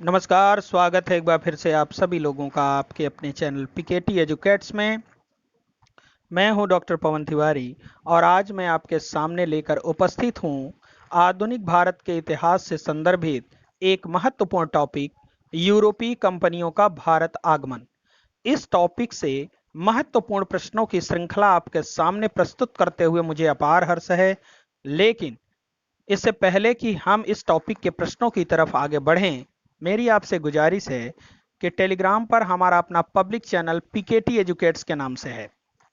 नमस्कार, स्वागत है एक बार फिर से आप सभी लोगों का आपके अपने चैनल पीकेटी एजुकेट्स में। मैं हूं डॉक्टर पवन तिवारी और आज मैं आपके सामने लेकर उपस्थित हूं आधुनिक भारत के इतिहास से संदर्भित एक महत्वपूर्ण टॉपिक, यूरोपीय कंपनियों का भारत आगमन। इस टॉपिक से महत्वपूर्ण प्रश्नों की श्रृंखला आपके सामने प्रस्तुत करते हुए मुझे अपार हर्ष है। लेकिन इससे पहले कि हम इस टॉपिक के प्रश्नों की तरफ आगे बढ़ें, मेरी आपसे गुजारिश है कि टेलीग्राम पर हमारा अपना पब्लिक चैनल पीकेटी एजुकेट्स के नाम से है।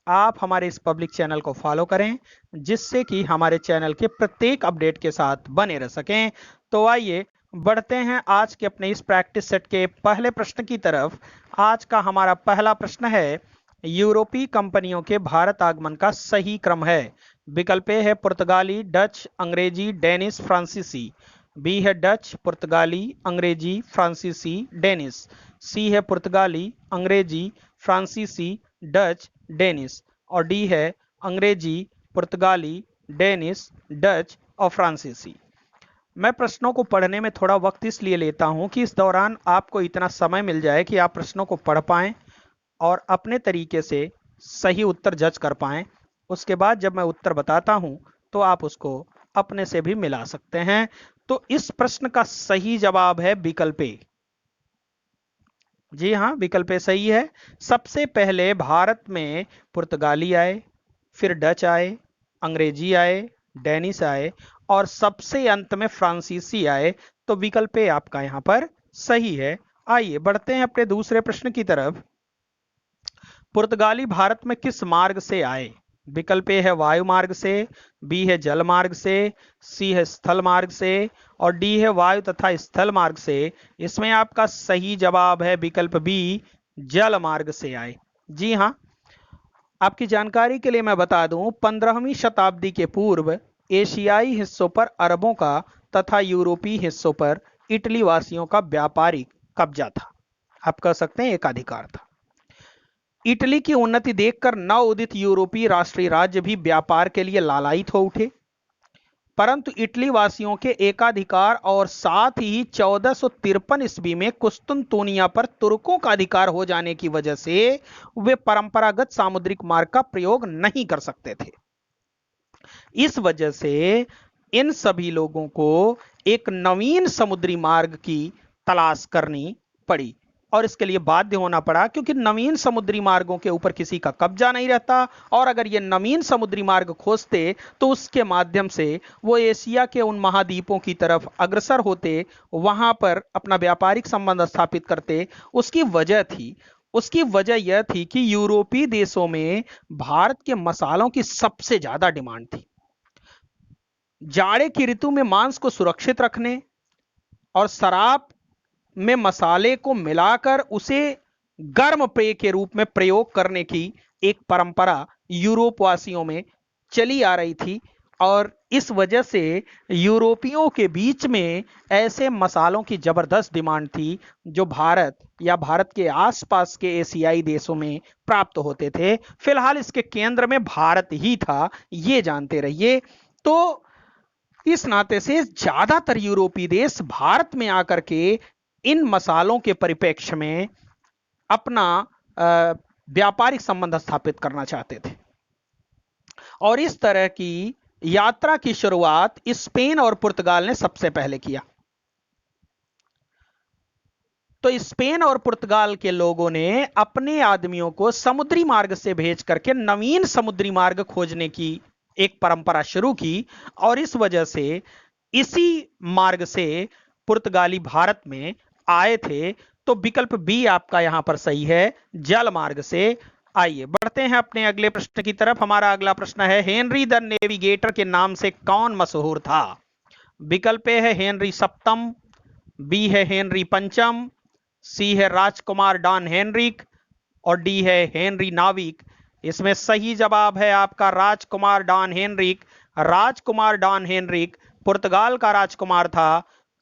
आप हमारे इस पब्लिक चैनल को फॉलो करें जिससे कि हमारे चैनल के प्रत्येक अपडेट के साथ बने रह सकें। तो आइए बढ़ते हैं आज के अपने इस प्रैक्टिस सेट के पहले प्रश्न की तरफ। आज का हमारा पहला प्रश्न है, यूरोपीय कंपनियों के भारत आगमन का सही क्रम है। विकल्प ए है पुर्तगाली, डच, अंग्रेजी, डेनिश, फ्रांसीसी। बी है डच, पुर्तगाली, अंग्रेजी, फ्रांसीसी, डेनिश। सी है पुर्तगाली, अंग्रेजी, फ्रांसीसी, डच, डेनिश। और डी है अंग्रेजी, पुर्तगाली, डेनिश, डच और फ्रांसीसी। मैं प्रश्नों को पढ़ने में थोड़ा वक्त इसलिए लेता हूं कि इस दौरान आपको इतना समय मिल जाए कि आप प्रश्नों को पढ़ पाएं और अपने तरीके से सही उत्तर जज कर पाएं। उसके बाद जब मैं उत्तर बताता हूं तो आप उसको अपने से भी मिला सकते हैं। तो इस प्रश्न का सही जवाब है विकल्प ए। जी हां, विकल्प ए सही है। सबसे पहले भारत में पुर्तगाली आए, फिर डच आए, अंग्रेजी आए, डेनिश आए और सबसे अंत में फ्रांसीसी आए। तो विकल्प ए आपका यहां पर सही है। आइए बढ़ते हैं अपने दूसरे प्रश्न की तरफ। पुर्तगाली भारत में किस मार्ग से आए? विकल्प ए है वायु मार्ग से, बी है जल मार्ग से, सी है स्थल मार्ग से और डी है वायु तथा स्थल मार्ग से। इसमें आपका सही जवाब है विकल्प बी, जल मार्ग से आए। जी हां, आपकी जानकारी के लिए मैं बता दूं, 15वीं शताब्दी के पूर्व एशियाई हिस्सों पर अरबों का तथा यूरोपीय हिस्सों पर इटली वासियों का व्यापारिक कब्जा था। आप कह सकते हैं एकाधिकार था। इटली की उन्नति देखकर नव उदित यूरोपीय राष्ट्रीय राज्य भी व्यापार के लिए लालायित हो उठे, परंतु इटली वासियों के एकाधिकार और साथ ही 1453 ईस्वी में कुस्तुनतूनिया पर तुर्कों का अधिकार हो जाने की वजह से वे परंपरागत सामुद्रिक मार्ग का प्रयोग नहीं कर सकते थे। इस वजह से इन सभी लोगों को एक नवीन समुद्री मार्ग की तलाश करनी पड़ी और इसके लिए बाध्य होना पड़ा, क्योंकि नवीन समुद्री मार्गों के ऊपर किसी का कब्जा नहीं रहता और अगर ये नवीन समुद्री मार्ग खोजते तो उसके माध्यम से वो एशिया के उन महाद्वीपों की तरफ अग्रसर होते, वहां पर अपना व्यापारिक संबंध स्थापित करते। उसकी वजह यह थी कि यूरोपीय देशों में भारत के मसालों की सबसे ज्यादा डिमांड थी। जाड़े की ऋतु में मांस को सुरक्षित रखने और शराब में मसाले को मिलाकर उसे गर्म पेय के रूप में प्रयोग करने की एक परंपरा यूरोप वासियों में चली आ रही थी और इस वजह से यूरोपियों के बीच में ऐसे मसालों की जबरदस्त डिमांड थी जो भारत या भारत के आसपास के एशियाई देशों में प्राप्त होते थे। फिलहाल इसके केंद्र में भारत ही था, ये जानते रहिए। तो इस नाते से ज्यादातर यूरोपीय देश भारत में आकर के इन मसालों के परिप्रेक्ष्य में अपना व्यापारिक संबंध स्थापित करना चाहते थे और इस तरह की यात्रा की शुरुआत स्पेन और पुर्तगाल ने सबसे पहले किया। तो स्पेन और पुर्तगाल के लोगों ने अपने आदमियों को समुद्री मार्ग से भेज करके नवीन समुद्री मार्ग खोजने की एक परंपरा शुरू की और इस वजह से इसी मार्ग से पुर्तगाली भारत में आए थे। तो विकल्प बी आपका यहां पर सही है, जल मार्ग से। आइए बढ़ते हैं अपने अगले प्रश्न की तरफ। हमारा अगला प्रश्न है, हेनरी द नेविगेटर के नाम से कौन मशहूर था? विकल्प ए है हेनरी सप्तम, बी है हेनरी पंचम, सी है राजकुमार डॉन हेनरिक और डी है हेनरी नाविक। इसमें सही जवाब है आपका राजकुमार डॉन हेनरिक। राजकुमार डॉन हेनरिक पुर्तगाल का राजकुमार था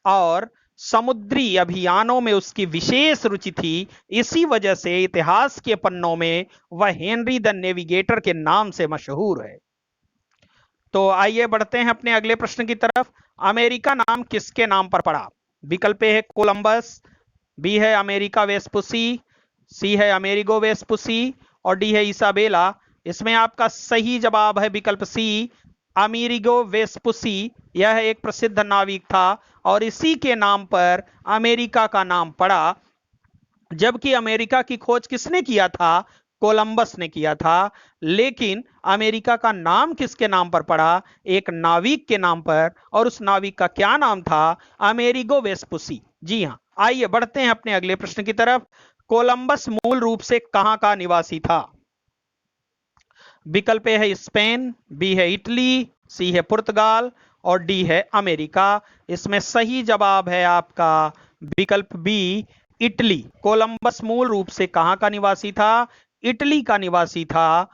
और समुद्री अभियानों में उसकी विशेष रुचि थी। इसी वजह से इतिहास के पन्नों में वह हेनरी द नेविगेटर के नाम से मशहूर है। तो आइए बढ़ते हैं अपने अगले प्रश्न की तरफ। अमेरिका नाम किसके नाम पर पड़ा? विकल्प ए है कोलंबस, बी है अमेरिका वेस्पुसी, सी है अमेरिगो वेस्पुसी और डी है इसाबेला। इसमें आपका सही जवाब है विकल्प सी, अमेरिगो वेस्पुसी। यह एक प्रसिद्ध नाविक था और इसी के नाम पर अमेरिका का नाम पड़ा। जबकि अमेरिका की खोज किसने किया था? कोलंबस ने किया था। लेकिन अमेरिका का नाम किसके नाम पर पड़ा? एक नाविक के नाम पर, और उस नाविक का क्या नाम था? Amerigo Vespucci. जी हां, आइए बढ़ते हैं अपने अगले प्रश्न की तरफ। कोलंबस मूल रूप से कहां का निवासी था? विकल्प है स्पेन, बी है इटली, सी है पुर्तगाल और डी है अमेरिका। इसमें सही जवाब है आपका विकल्प बी, इटली। कोलंबस मूल रूप से कहां का निवासी था? इटली का निवासी था।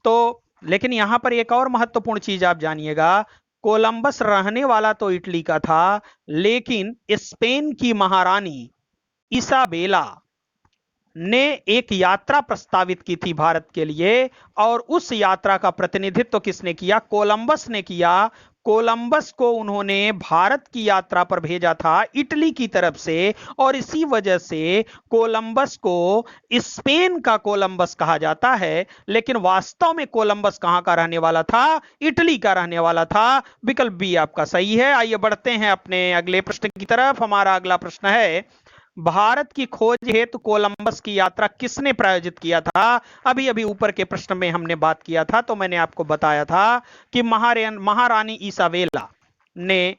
तो लेकिन यहां पर एक और महत्वपूर्ण चीज आप जानिएगा, कोलंबस रहने वाला तो इटली का था, लेकिन स्पेन की महारानी इसाबेला ने एक यात्रा प्रस्तावित की थी भारत के लिए, और उस यात्रा का प्रतिनिधित्व किसने किया? कोलंबस ने किया। कोलंबस को उन्होंने भारत की यात्रा पर भेजा था इटली की तरफ से, और इसी वजह से कोलंबस को स्पेन का कोलंबस कहा जाता है। लेकिन वास्तव में कोलंबस कहां का रहने वाला था? इटली का रहने वाला था। विकल्प बी आपका सही है। आइए बढ़ते हैं अपने अगले प्रश्न की तरफ। हमारा अगला प्रश्न है, भारत की खोज हेतु कोलंबस की यात्रा किसने प्रायोजित किया था? अभी अभी ऊपर के प्रश्न में हमने बात किया था, तो मैंने आपको बताया था कि महारानी इसाबेला ने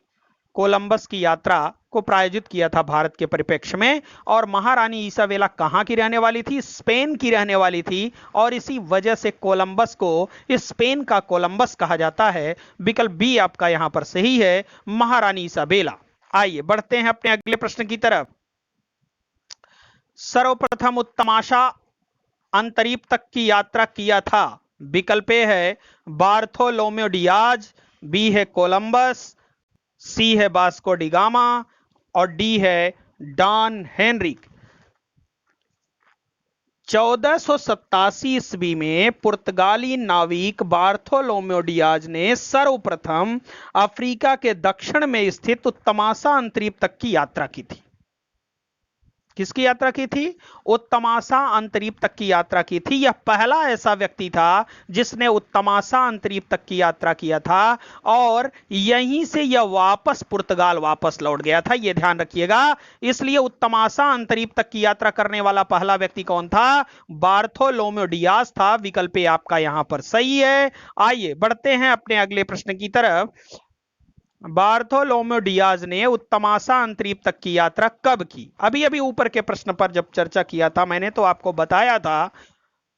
कोलंबस की यात्रा को प्रायोजित किया था भारत के परिप्रेक्ष्य में। और महारानी इसाबेला कहां की रहने वाली थी? स्पेन की रहने वाली थी, और इसी वजह से कोलंबस को स्पेन का कोलंबस कहा जाता है। विकल्प बी आपका यहां पर सही है, महारानी इसाबेला। आइए बढ़ते हैं अपने अगले प्रश्न की तरफ। सर्वप्रथम उत्तमाशा अंतरीप तक की यात्रा किया था। विकल्प ए है बार्थोलोमेव डियाज, बी है कोलंबस, सी है वास्को डी गामा और डी है डॉन हेनरिक। 1487 ईस्वी में पुर्तगाली नाविक बार्थोलोमेव डियाज ने सर्वप्रथम अफ्रीका के दक्षिण में स्थित उत्तमाशा अंतरीप तक की यात्रा की थी। किसकी यात्रा की थी? उत्तमाशा अंतरीप तक की यात्रा की थी। यह पहला ऐसा व्यक्ति था जिसने उत्तमाशा अंतरीप तक की यात्रा किया था, और यहीं से यह वापस पुर्तगाल वापस लौट गया था, यह ध्यान रखिएगा। इसलिए उत्तमाशा अंतरीप तक की यात्रा करने वाला पहला व्यक्ति कौन था? बार्थोलोमेव डियाज था। विकल्प आपका यहां पर सही है। आइए बढ़ते हैं अपने अगले प्रश्न की तरफ। बार्थोलोमेव डियाज ने उत्तमाशा अंतरीप तक की यात्रा कब की? अभी अभी ऊपर के प्रश्न पर जब चर्चा किया था मैंने, तो आपको बताया था।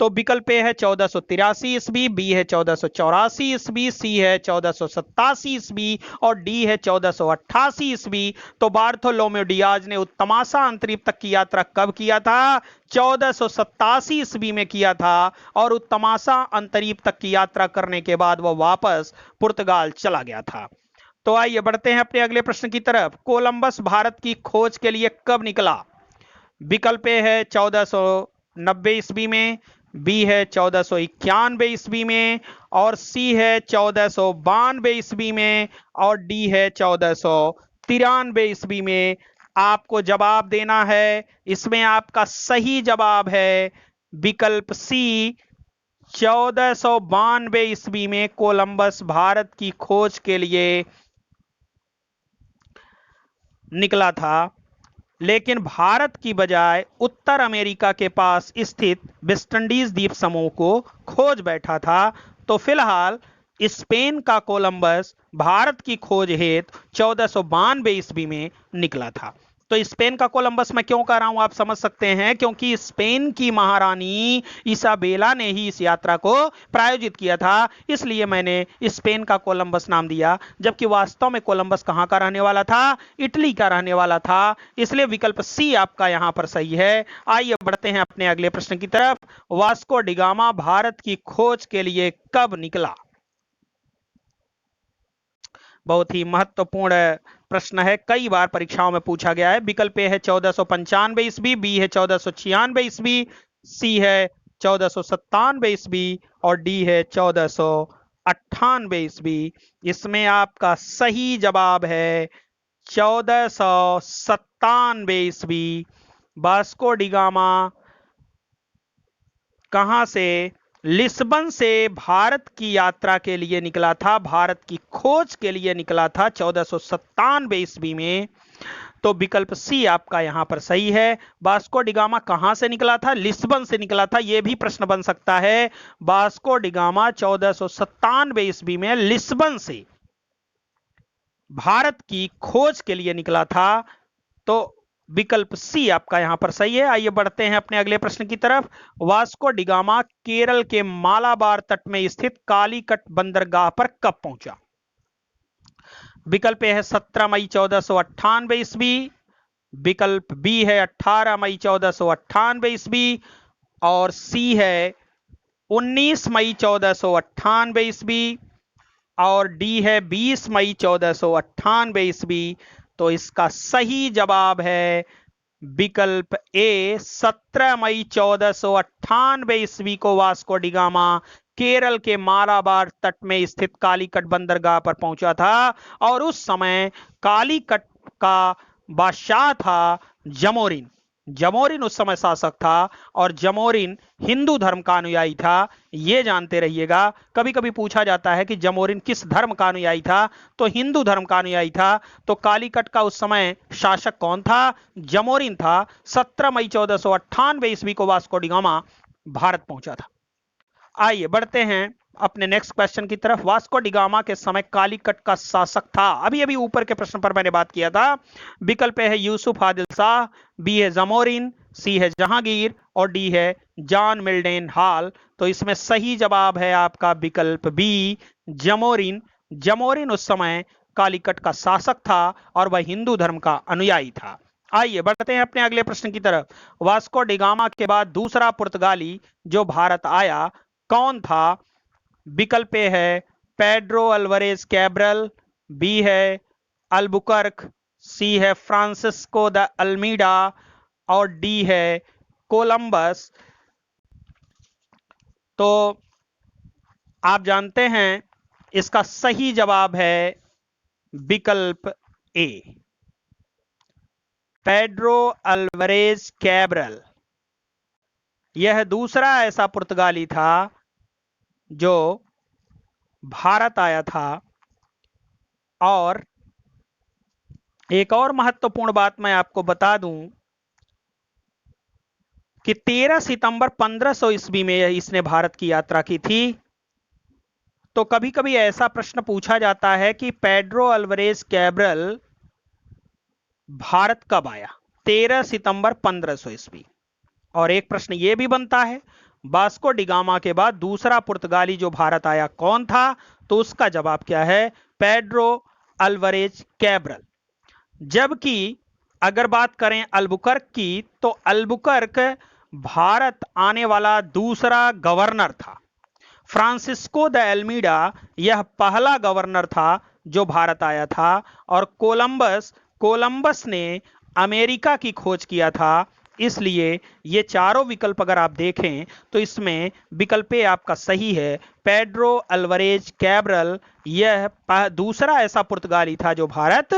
तो विकल्प ए है 1483 ईस्वी, बी है 1484 ईस्वी, सी है 1487 ईस्वी और डी है 1488 ईस्वी। तो बार्थोलोमेव डियाज ने उत्तमाशा अंतरीप तक की यात्रा कब किया था? 1487 ईस्वी में किया था, और उत्तमाशा अंतरीप तक की यात्रा करने के बाद वह वापस पुर्तगाल चला गया था। तो आइए बढ़ते हैं अपने अगले प्रश्न की तरफ। कोलंबस भारत की खोज के लिए कब निकला? विकल्प ए है 1490 ईस्वी में, बी है 1491 ईस्वी में और सी है 1492 ईस्वी में और डी है 1493 ईस्वी में। आपको जवाब देना है। इसमें आपका सही जवाब है विकल्प सी, 1492 ईस्वी में कोलंबस भारत की खोज के लिए निकला था। लेकिन भारत की बजाय उत्तर अमेरिका के पास स्थित वेस्ट इंडीज द्वीप समूह को खोज बैठा था। तो फिलहाल स्पेन का कोलंबस भारत की खोज हेतु 1492 ईस्वी में निकला था। तो स्पेन का कोलंबस मैं क्यों कह रहा हूं आप समझ सकते हैं, क्योंकि स्पेन की महारानी इसाबेला ने ही इस यात्रा को प्रायोजित किया था, इसलिए मैंने स्पेन का कोलंबस नाम दिया। जबकि वास्तव में कोलंबस कहां का रहने वाला था? इटली का रहने वाला था। इसलिए विकल्प सी आपका यहां पर सही है। आइए बढ़ते हैं अपने अगले प्रश्न की तरफ। वास्को डी गामा भारत की खोज के लिए कब निकला? बहुत ही महत्वपूर्ण प्रश्न है, कई बार परीक्षाओं में पूछा गया है। विकल्प ए है 1495 ईस्वी, बी है 1496 ईस्वी, सी है 1497 ईस्वी और डी है 1498 ईस्वी। इसमें आपका सही जवाब है 1497 ईस्वी। वास्को डी गामा कहां से? लिस्बन से भारत की यात्रा के लिए निकला था, भारत की खोज के लिए निकला था 1497 ईस्वी में। तो विकल्प सी आपका यहां पर सही है। वास्को डी गामा कहां से निकला था? लिस्बन से निकला था। यह भी प्रश्न बन सकता है। वास्को डी गामा 1497 ईस्वी में लिस्बन से भारत की खोज के लिए निकला था। तो विकल्प सी आपका यहां पर सही है। आइए बढ़ते हैं अपने अगले प्रश्न की तरफ। वास्को डी गामा केरल के मालाबार तट में स्थित कालीकट बंदरगाह पर कब पहुंचा? विकल्प ए है 17 मई 1498 ईस्वी, विकल्प बी है 18 मई 1498 ईस्वी, और सी है 19 मई 1498 ईस्वी, और डी है 20 मई 1498 ईस्वी। तो इसका सही जवाब है विकल्प ए 17 मई 1498 ईस्वी को वास्को डी गामा केरल के मालाबार तट में स्थित कालीकट बंदरगाह पर पहुंचा था। और उस समय कालीकट का बादशाह था जमोरिन। जमोरिन उस समय शासक था और जमोरिन हिंदू धर्म का अनुयायी था। यह जानते रहिएगा, कभी कभी पूछा जाता है कि जमोरिन किस धर्म का अनुयायी था, तो हिंदू धर्म का अनुयायी था। तो कालीकट का उस समय शासक कौन था? जमोरिन था। 17 मई 1498 ईस्वी को वास्को डी गामा भारत पहुंचा था। आइए बढ़ते हैं अपने नेक्स्ट क्वेश्चन की तरफ। वास्को डी गामा के समय कालीकट का शासक था, अभी अभी ऊपर के प्रश्न पर मैंने बात किया था। विकल्प है यूसुफ आदिल शाह, बी है जमोरिन, सी है जहांगीर, और डी है जॉन मिल्डेन हॉल। तो इसमें सही जवाब है आपका विकल्प बी, जमोरिन। जमोरिन उस समय कालीकट का शासक था और वह हिंदू धर्म का अनुयायी था। आइए बढ़ते हैं अपने अगले प्रश्न की तरफ। वास्को डी गामा के बाद दूसरा पुर्तगाली जो भारत आया कौन था? विकल्प ए है पेड्रो अल्वारेज कैब्रल, बी है अल्बुकर्क, सी है फ्रांसिस्को द अल्मीडा, और डी है कोलंबस। तो आप जानते हैं इसका सही जवाब है विकल्प ए, पेड्रो अल्वारेज कैब्रल। यह दूसरा ऐसा पुर्तगाली था जो भारत आया था। और एक और महत्वपूर्ण बात मैं आपको बता दूं कि 13 सितंबर 1500 ईस्वी में इसने भारत की यात्रा की थी। तो कभी कभी ऐसा प्रश्न पूछा जाता है कि पेड्रो अल्वारेज कैब्रल भारत कब आया? 13 सितंबर 1500 ईस्वी। और एक प्रश्न यह भी बनता है वास्को डी गामा के बाद दूसरा पुर्तगाली जो भारत आया कौन था? तो उसका जवाब क्या है? Pedro Alvares Cabral. जबकि अगर बात करें अल्बुकर्क की, तो अल्बुकर्क भारत आने वाला दूसरा गवर्नर था। फ्रांसिस्को द अल्मीडा यह पहला गवर्नर था जो भारत आया था। और कोलंबस ने अमेरिका की खोज किया था। इसलिए ये चारों विकल्प अगर आप देखें तो इसमें विकल्प ए आपका सही है, पेड्रो अल्वारेज कैब्रल। यह दूसरा ऐसा पुर्तगाली था जो भारत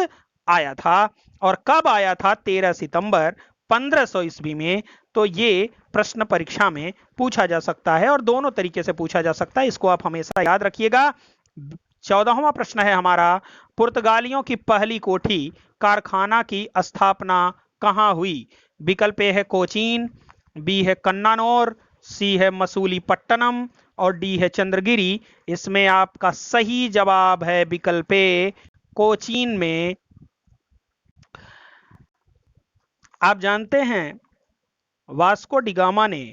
आया था। और कब आया था? 13 सितंबर 1500 ईस्वी में। तो ये प्रश्न परीक्षा में पूछा जा सकता है और दोनों तरीके से पूछा जा सकता है, इसको आप हमेशा याद रखिएगा। 14वां प्रश्न है हमारा, पुर्तगालियों की पहली कोठी कारखाना की स्थापना कहां हुई? विकल्प ए है कोचीन, बी है कन्नानौर, सी है मसूलीपट्टनम, और डी है चंद्रगिरी। इसमें आपका सही जवाब है विकल्प ए, कोचीन में। आप जानते हैं वास्को डी गामा ने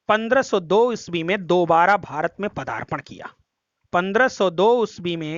1502 ईस्वी में दोबारा भारत में पदार्पण किया। 1502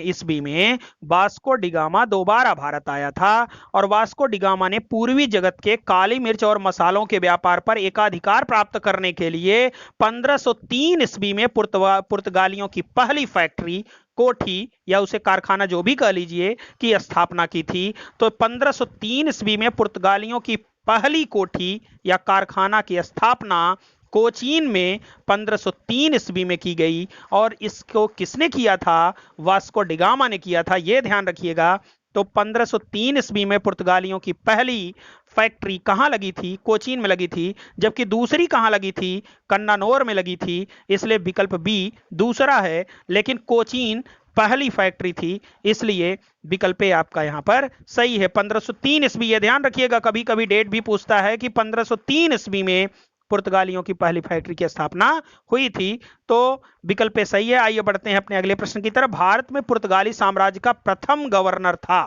ईस्वी में वास्को डी गामा दोबारा भारत आया था। और वास्को डी गामा ने पूर्वी जगत के काली मिर्च और मसालों के व्यापार पर एकाधिकार प्राप्त करने के लिए 1503 ईस्वी में पुर्तगालियों की पहली फैक्ट्री, कोठी या उसे कारखाना जो भी कह लीजिए, की स्थापना की थी। तो 1503 ईस्वी में पुर्तगालियों की पहली कोठी या कारखाना की स्थापना कोचीन में 1503 ईस्वी में की गई। और इसको किसने किया था? वास्को डी गामा ने किया था। यह ध्यान रखिएगा तो 1503 ईस्वी में पुर्तगालियों की पहली फैक्ट्री कहां लगी थी? कोचीन में लगी थी। जबकि दूसरी कहां लगी थी? कन्नानौर में लगी थी। इसलिए विकल्प बी दूसरा है, लेकिन कोचीन पहली फैक्ट्री थी, इसलिए विकल्प ए आपका यहां पर सही है। 1503 ईस्वी, ये ध्यान रखिएगा, कभी कभी डेट भी पूछता है कि 1503 ईस्वी में पुर्तगालियों की पहली फैक्ट्री की स्थापना हुई थी, तो विकल्प ए सही है। आइए बढ़ते हैं अपने अगले प्रश्न की तरफ। भारत में पुर्तगाली साम्राज्य का प्रथम गवर्नर था।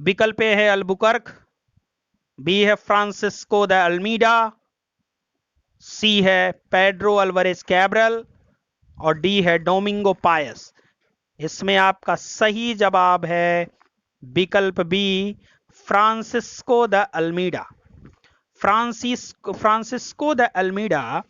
विकल्प ए है अल्बुकर्क, बी है फ्रांसिस्को द अल्मीडा, सी है पेड्रो अल्वारेज कैब्रल और डी है डोमिंगो पायस। इसमें आपका सही जवाब है विकल्प B, Francisco de Almeida. Francisco de Almeida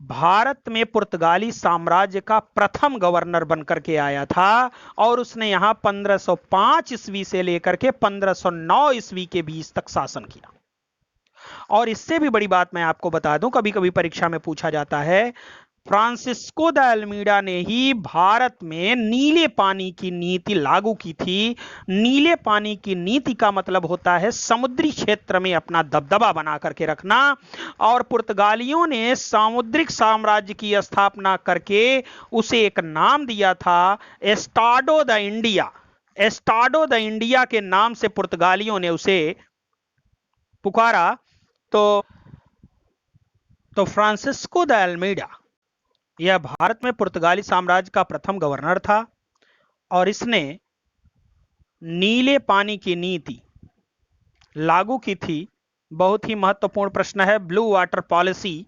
Bharat में पुर्तगाली साम्राज्य का प्रथम गवर्नर बनकर के आया था और उसने यहां 1505 ईस्वी से लेकर के 1509 ईस्वी के बीच तक शासन किया। और इससे भी बड़ी बात मैं आपको बता दूं, कभी कभी परीक्षा में पूछा जाता है, फ्रांसिस्को द अल्मीडा ने ही भारत में नीले पानी की नीति लागू की थी। नीले पानी की नीति का मतलब होता है समुद्री क्षेत्र में अपना दबदबा बना करके रखना, और पुर्तगालियों ने सामुद्रिक साम्राज्य की स्थापना करके उसे एक नाम दिया था, एस्टाडो द इंडिया। एस्टाडो द इंडिया के नाम से पुर्तगालियों ने उसे पुकारा। तो फ्रांसिस्को द अल्मीडा यह भारत में पुर्तगाली साम्राज्य का प्रथम गवर्नर था और इसने नीले पानी की नीति लागू की थी। बहुत ही महत्वपूर्ण प्रश्न है, ब्लू वाटर पॉलिसी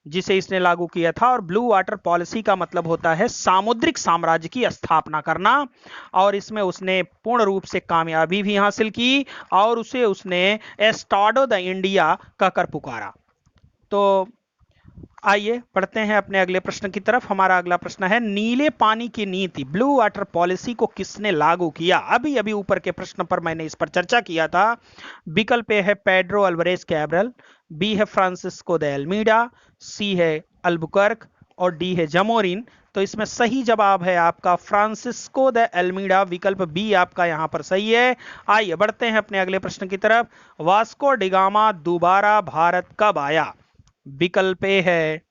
जिसे इसने लागू किया था। और ब्लू वाटर पॉलिसी का मतलब होता है सामुद्रिक साम्राज्य की स्थापना करना, और इसमें उसने पूर्ण रूप से कामयाबी भी हासिल की और उसने एस्टाडो द इंडिया कहकर पुकारा। तो आइए पढ़ते हैं अपने अगले प्रश्न की तरफ। हमारा अगला प्रश्न है, नीले पानी की नीति ब्लू वाटर पॉलिसी को किसने लागू किया? अभी अभी ऊपर के प्रश्न पर मैंने इस पर चर्चा किया था। विकल्प ए है पेड्रो अल्वारेज कैब्रल, बी है फ्रांसिस्को द अल्मीडा, सी है अल्बुकर्क और डी है जमोरिन। तो इसमें सही जवाब है आपका फ्रांसिस्को द अल्मीडा। विकल्प बी आपका यहां पर सही है। आइए बढ़ते हैं अपने अगले प्रश्न की तरफ। वास्को डिगामा दोबारा भारत कब आया? विकल्प ए है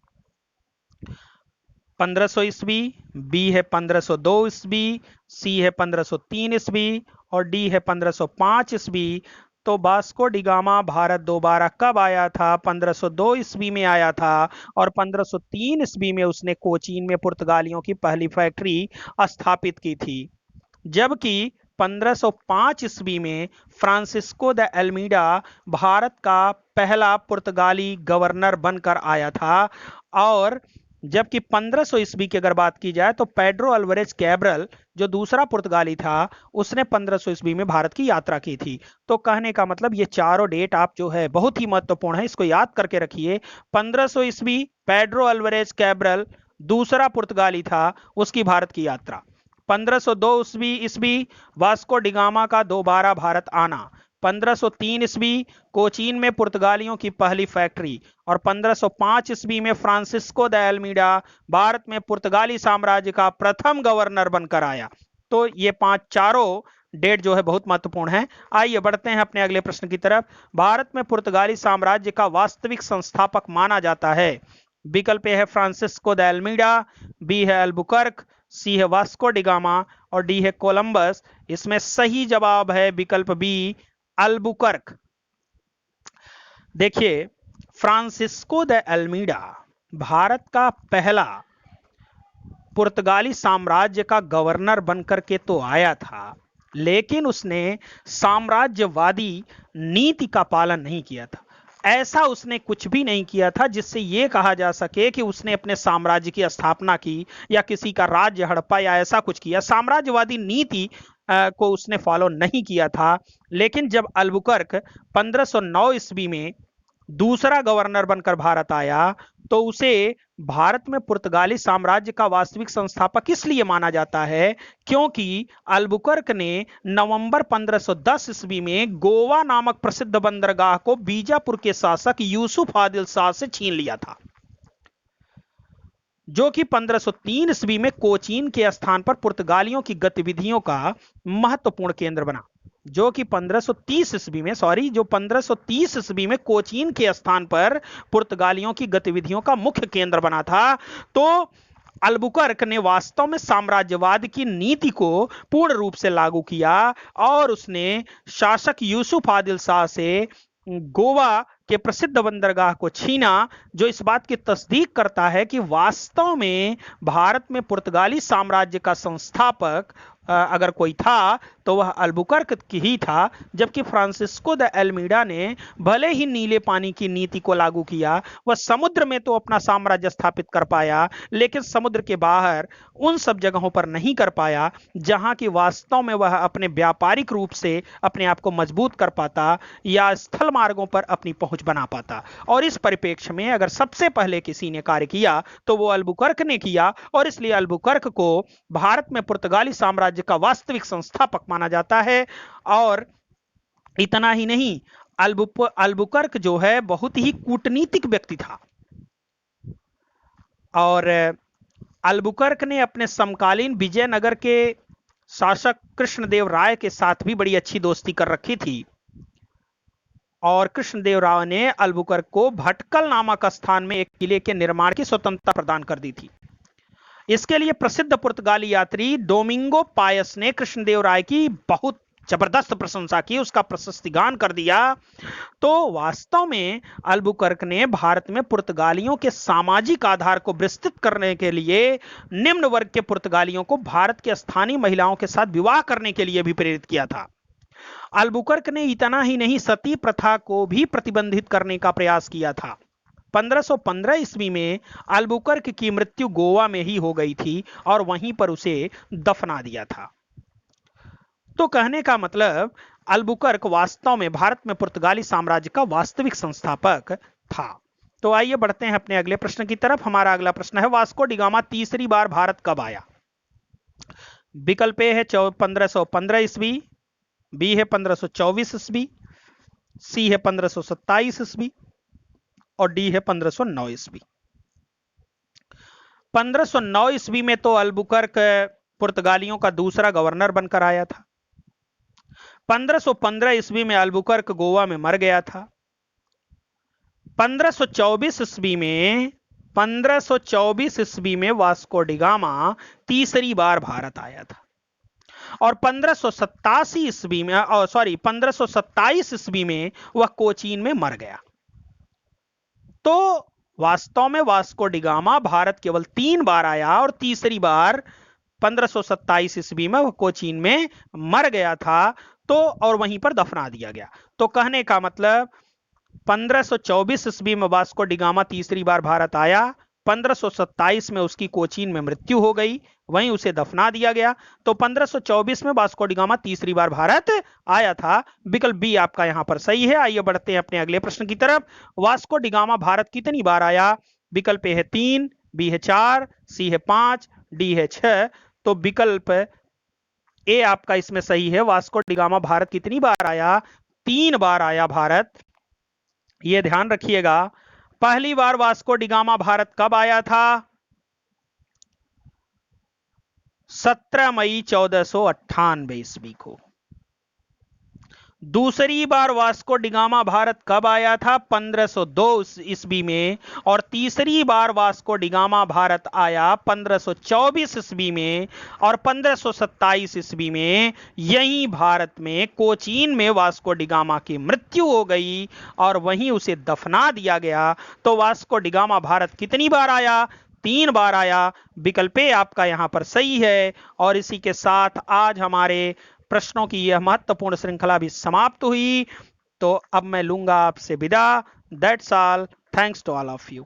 1500 ईस्वी, बी है 1502 ईस्वी, सी है 1503 ईस्वी और डी है 1505 ईस्वी। तो वास्को डिगामा भारत दोबारा कब आया था? 1502 ईस्वी में आया था और 1503 ईस्वी में उसने कोचीन में पुर्तगालियों की पहली फैक्ट्री स्थापित की थी। जबकि 1505 ईस्वी में फ्रांसिस्को द अल्मीडा भारत का पहला पुर्तगाली गवर्नर बनकर आया था। और जबकि 1500 ईस्वी की अगर बात की जाए तो पेड्रो अल्वारेज कैब्रल जो दूसरा पुर्तगाली था उसने 1500 ईस्वी में भारत की यात्रा की थी। तो कहने का मतलब ये चारों डेट आप जो है बहुत ही महत्वपूर्ण है, इसको याद करके रखिए। 1500 ईस्वी पेड्रो अल्वारेज कैब्रल दूसरा पुर्तगाली था, उसकी भारत की यात्रा। 1502 ईस्वी वास्को डिगामा का दोबारा भारत आना। 1503 ईस्वी कोचीन में पुर्तगालियों की पहली फैक्ट्री और 1505 ईस्वी में फ्रांसिस्को द अल्मीडा भारत में पुर्तगाली साम्राज्य का प्रथम गवर्नर बनकर आया। तो ये चारों डेट जो है बहुत महत्वपूर्ण है। आइए बढ़ते हैं अपने अगले प्रश्न की तरफ। भारत में पुर्तगाली साम्राज्य का वास्तविक संस्थापक माना जाता है। विकल्प ए है फ्रांसिस्को द अल्मीडा, बी है अल्बुकर्क, सी है वास्को डिगामा और डी है कोलंबस। इसमें सही जवाब है विकल्प बी, अल्बुकर्क। देखिए, फ्रांसिस्को द अल्मीडा भारत का पहला पुर्तगाली साम्राज्य का गवर्नर बनकर के तो आया था, लेकिन उसने साम्राज्यवादी नीति का पालन नहीं किया था। ऐसा उसने कुछ भी नहीं किया था जिससे यह कहा जा सके कि उसने अपने साम्राज्य की स्थापना की या किसी का राज्य हड़पा या ऐसा कुछ किया। साम्राज्यवादी नीति को उसने फॉलो नहीं किया था। लेकिन जब अल्बुकर्क 1509 ईस्वी में दूसरा गवर्नर बनकर भारत आया तो उसे भारत में पुर्तगाली साम्राज्य का वास्तविक संस्थापक इसलिए माना जाता है क्योंकि अल्बुकर्क ने नवंबर 1510 ईस्वी में गोवा नामक प्रसिद्ध बंदरगाह को बीजापुर के शासक यूसुफ आदिल शाह से छीन लिया था। जो कि 1503 ईस्वी में कोचीन के स्थान पर पुर्तगालियों की गतिविधियों का महत्वपूर्ण केंद्र बना। जो कि 1530 ईस्वी में, जो 1530 ईस्वी में कोचीन के स्थान पर पुर्तगालियों की गतिविधियों का मुख्य केंद्र बना था। तो अल्बुकर्क ने वास्तव में साम्राज्यवाद की नीति को पूर्ण रूप से लागू किया और उसने शासक यूसुफ आदिल शाह से गोवा के प्रसिद्ध बंदरगाह को छीना, जो इस बात की तस्दीक करता है कि वास्तव में भारत में पुर्तगाली साम्राज्य का संस्थापक अगर कोई था तो वह अल्बुकर्क ही था। जबकि फ्रांसिस्को द एल्मीडा ने भले ही नीले पानी की नीति को लागू किया, वह समुद्र में तो अपना साम्राज्य स्थापित कर पाया, लेकिन समुद्र के बाहर उन सब जगहों पर नहीं कर पाया जहां की वास्तव में वह अपने व्यापारिक रूप से अपने आप को मजबूत कर पाता या स्थल मार्गों पर अपनी पहुंच बना पाता। और इस परिप्रेक्ष्य में अगर सबसे पहले किसी ने कार्य किया तो वो अल्बुकर्क ने किया, और इसलिए अल्बुकर्क को भारत में पुर्तगाली साम्राज्य का वास्तविक संस्थापक माना जाता है। और इतना ही नहीं, अल्बुकर्क जो है बहुत ही कूटनीतिक व्यक्ति था, और अल्बुकर्क ने अपने समकालीन विजयनगर के शासक कृष्णदेव राय के साथ भी बड़ी अच्छी दोस्ती कर रखी थी, और कृष्णदेव राय ने अल्बुकर्क को भटकल नामक स्थान में एक किले के निर्माण की स्वतंत्रता प्रदान कर दी थी। इसके लिए प्रसिद्ध पुर्तगाली यात्री डोमिंगो पायस ने कृष्णदेव राय की बहुत जबरदस्त प्रशंसा की, उसका प्रशस्तिगान कर दिया। तो वास्तव में अल्बुकर्क ने भारत में पुर्तगालियों के सामाजिक आधार को विस्तृत करने के लिए निम्न वर्ग के पुर्तगालियों को भारत के स्थानीय महिलाओं के साथ विवाह करने के लिए भी प्रेरित किया था। अल्बुकर्क ने इतना ही नहीं, सती प्रथा को भी प्रतिबंधित करने का प्रयास किया था। 1515 ईस्वी में अल्बुकर्क की मृत्यु गोवा में ही हो गई थी और वहीं पर उसे दफना दिया था। तो कहने का मतलब, अल्बुकर्क वास्तव में भारत में पुर्तगाली साम्राज्य का वास्तविक संस्थापक था। तो आइए बढ़ते हैं अपने अगले प्रश्न की तरफ। हमारा अगला प्रश्न है, वास्को डी गामा तीसरी बार भारत कब आया? विकल्प ए है 1515 ईस्वी, बी है 1524 ईस्वी, सी है 1527 ईस्वी और डी है 1509 ईस्वी। 1509 ईस्वी में तो अल्बुकर्क पुर्तगालियों का दूसरा गवर्नर बनकर आया था। 1515 ईस्वी में अल्बुकर्क गोवा में मर गया था। 1524 ईस्वी में वास्को डी गामा तीसरी बार भारत आया था, और 1527 ईस्वी में वह कोचीन में मर गया। तो वास्तव में वास्को डी गामा भारत केवल 3 बार आया, और तीसरी बार 1527 ईस्वी में वह कोचीन में मर गया था, तो और वहीं पर दफना दिया गया। तो कहने का मतलब, 1524 ईस्वी में वास्को डी गामा तीसरी बार भारत आया, 1527 में उसकी कोचीन में मृत्यु हो गई, वहीं उसे दफना दिया गया। तो 1524 में वास्को डी गामा तीसरी बार भारत आया था। विकल्प बी आपका यहां पर सही है। आइए बढ़ते हैं अपने अगले प्रश्न की तरफ। वास्को डी गामा भारत कितनी बार आया? विकल्प ए है 3, बी है 4, सी है 5, डी है 6। तो विकल्प ए आपका इसमें सही है। वास्को डी गामा भारत कितनी बार आया? 3 बार आया भारत। यह ध्यान रखिएगा। पहली बार वास्को डी गामा भारत कब आया था? 17 मई 1498 ईस्वी को। दूसरी बार वास्को डी गामा भारत कब आया था? 1502 ईस्वी में। और तीसरी बार वास्को डी गामा भारत आया 1524 ईस्वी में, और 1527 ईस्वी में यहीं भारत में कोचीन में वास्को डी गामा की मृत्यु हो गई और वहीं उसे दफना दिया गया। तो वास्को डी गामा भारत कितनी बार आया? 3 बार आया। विकल्प ए आपका यहां पर सही है। और इसी के साथ आज हमारे प्रश्नों की यह महत्वपूर्ण श्रृंखला भी समाप्त हुई। तो अब मैं लूंगा आपसे विदा। That's all. Thanks to all of you.